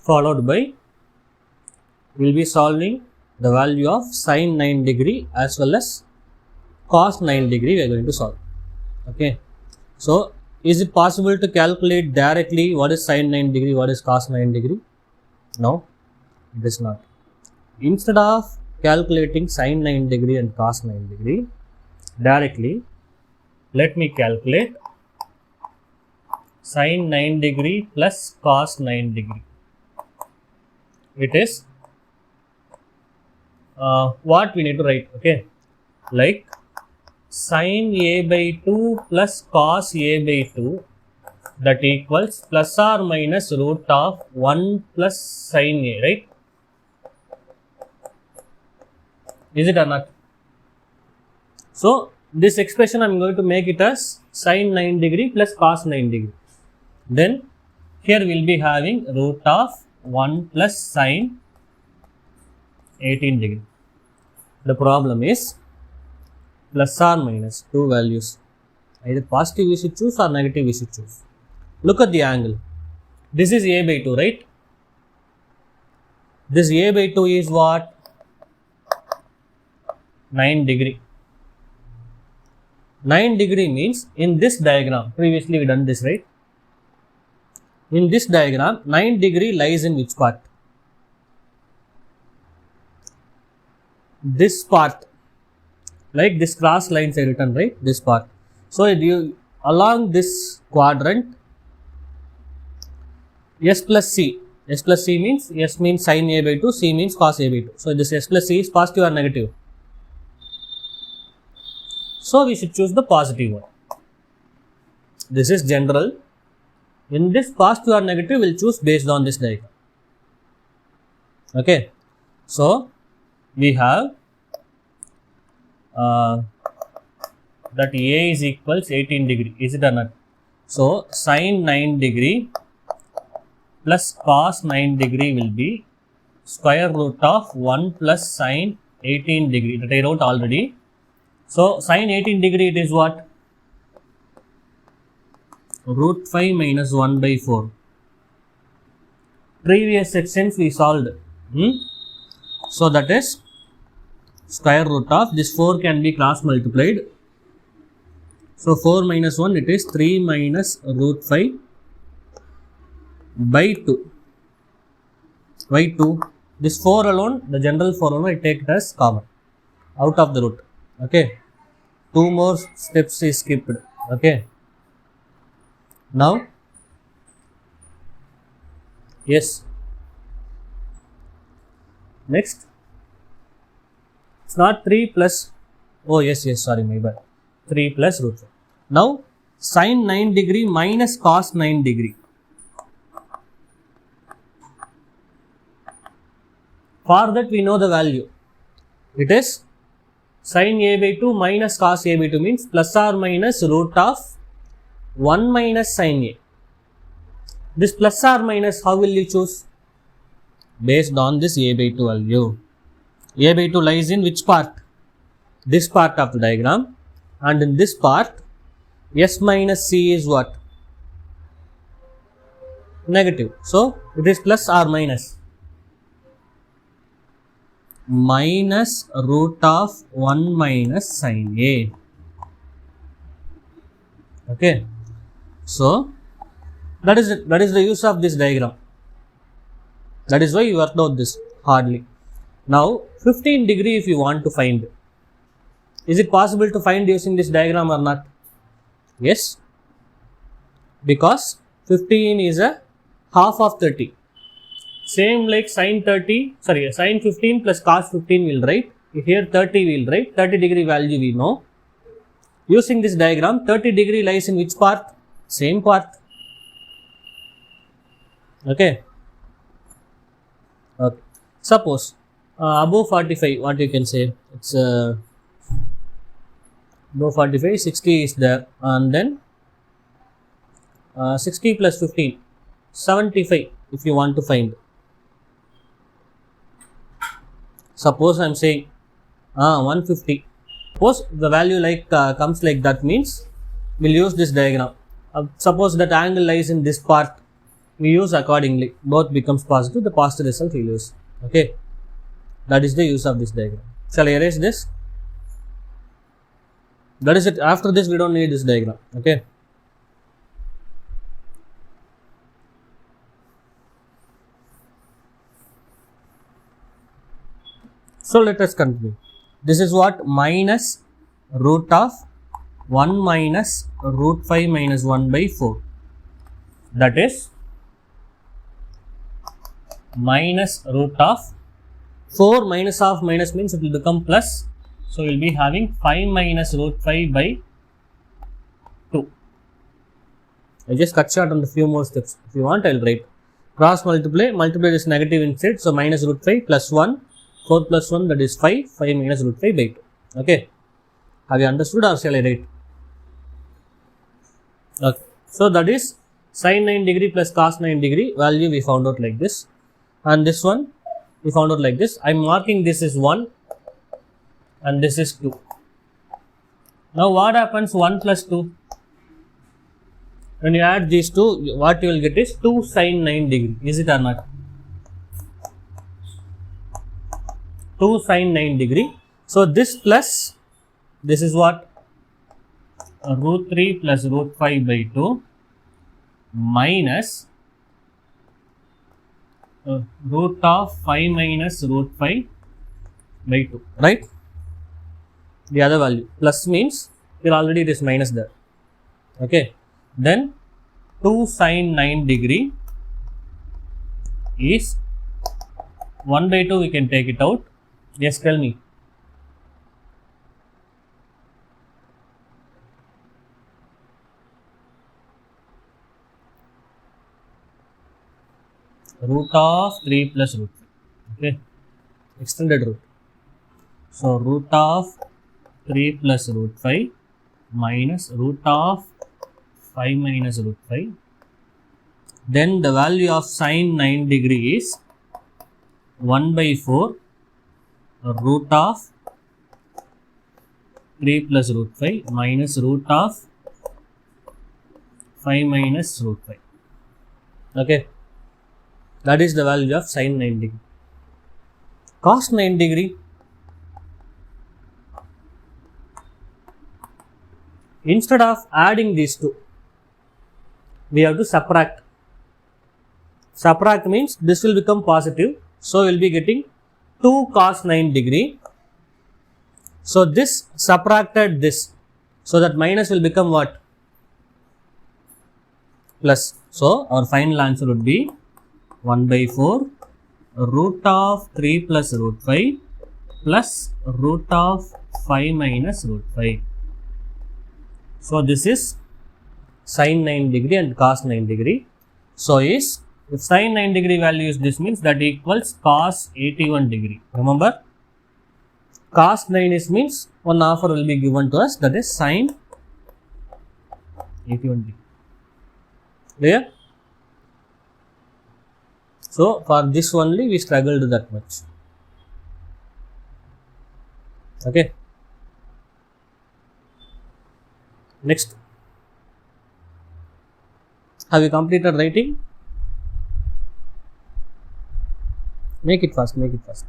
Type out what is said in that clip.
followed by we will be solving the value of sin 9 degree as well as cos 9 degree we are going to solve. Okay. So, is it possible to calculate directly what is sin 9 degree, what is cos 9 degree? No, it is not. Instead of calculating sin 9 degree and cos 9 degree directly, let me calculate sin 9 degree plus cos 9 degree. It is what we need to write, okay, like sin a by 2 plus cos a by 2 that equals plus or minus root of 1 plus sin a, right? Is it or not? So, this expression I am going to make it as sin 9 degree plus cos 9 degree. Then, here we will be having root of 1 plus sin 18 degree. The problem is plus or minus two values. Either positive we should choose or negative we should choose. Look at the angle. This is a by 2, right? This a by 2 is what? 9 degree. 9 degree means in this diagram, previously we done this, right? In this diagram, 9 degree lies in which part? This part, like this cross lines are written, right? This part. So, along this quadrant, S plus C. S plus C means, S means sin A by 2, C means cos A by 2. So, this S plus C is positive or negative? So, we should choose the positive one. This is general. In this positive or negative, we will choose based on this diagram. Okay. So, we have that A is equals 18 degree. Is it or not? So, sin 9 degree plus cos 9 degree will be square root of 1 plus sin 18 degree that I wrote already. So, sin 18 degree it is what? Root 5 minus 1 by 4. Previous sections we solved. So, that is square root of this 4 can be cross multiplied. So, 4 minus 1 it is 3 minus root 5 by 2. Why 2? This 4 alone, the general 4 alone I take it as common out of the root. Okay. 2 more steps is skipped. Okay. Now, yes. Next. It's not 3 plus, oh yes, sorry, my bad. 3 plus root 5. Now, sin 9 degree minus cos 9 degree. For that we know the value. It is sin a by 2 minus cos a by 2 means plus or minus root of 1 minus sin a. This plus or minus how will you choose? Based on this a by 2 value. A by 2 lies in which part? This part of the diagram, and in this part S minus C is what? Negative. So, it is plus or minus? Minus root of 1 minus sin A. Okay. So, that is the use of this diagram. That is why you worked out this hardly. Now, 15 degree if you want to find. Is it possible to find using this diagram or not? Yes. Because 15 is a half of 30. Same like sin 15 plus cos 15 will write. Here 30 will write. 30 degree value we know. Using this diagram, 30 degree lies in which part? Same part. Okay. Suppose above 45, what you can say? It's above 45, 60 is there, and then 60 plus 15, 75 if you want to find. Suppose I am saying 150. Suppose the value like comes like that means we will use this diagram. Suppose that angle lies in this part. we use accordingly. Both becomes positive, the positive result we use. Okay, that is the use of this diagram. Shall I erase this? That is it. After this, we don't need this diagram. Okay. So let us continue. This is what? Minus root of 1 minus root 5 minus 1 by 4. That is minus root of 4 minus of minus means it will become plus. So, we will be having 5 minus root 5 by 2. I just cut short on the few more steps. If you want, I will write. Cross multiply this negative inside. So, minus root 5 plus 1. 4 plus 1, that is 5. 5 minus root 5 by 2. Okay. Have you understood or shall I write? Okay. So, that is sin 9 degree plus cos 9 degree value we found out like this. And this one we found out like this. I am marking this is 1 and this is 2. Now, what happens 1 plus 2? When you add these two, what you will get is 2 sin 9 degree. Is it or not? 2 sin 9 degree. So, this plus, this is what? Root 3 plus root 5 by 2 minus root of 5 minus root 5 by 2, right? The other value. Plus means here already it is minus there. Okay. Then 2 sin 9 degree is 1 by 2, we can take it out. Yes, tell me. Root of 3 plus root 5. Okay. Extended root. So, root of 3 plus root 5 minus root of 5 minus root 5. Then the value of sin 9 degree is 1 by 4 root of 3 plus root 5 minus root of 5 minus root 5. Okay. That is the value of sin 9 degree. Cos 9 degree. Instead of adding these two, we have to subtract. Subtract means this will become positive. So, we will be getting 2 cos 9 degree. So, this subtracted this. So, that minus will become what? Plus. So, our final answer would be 1 by 4 root of 3 plus root 5 plus root of 5 minus root 5. So, this is sin 9 degree and cos 9 degree. So, if sin 9 degree value is this means that equals cos 81 degree. Remember, cos 9 is means one offer will be given to us, that is sin 81 degree. Clear? So, for this only we struggled that much. Okay. Next. Have you completed writing? Make it fast, make it fast.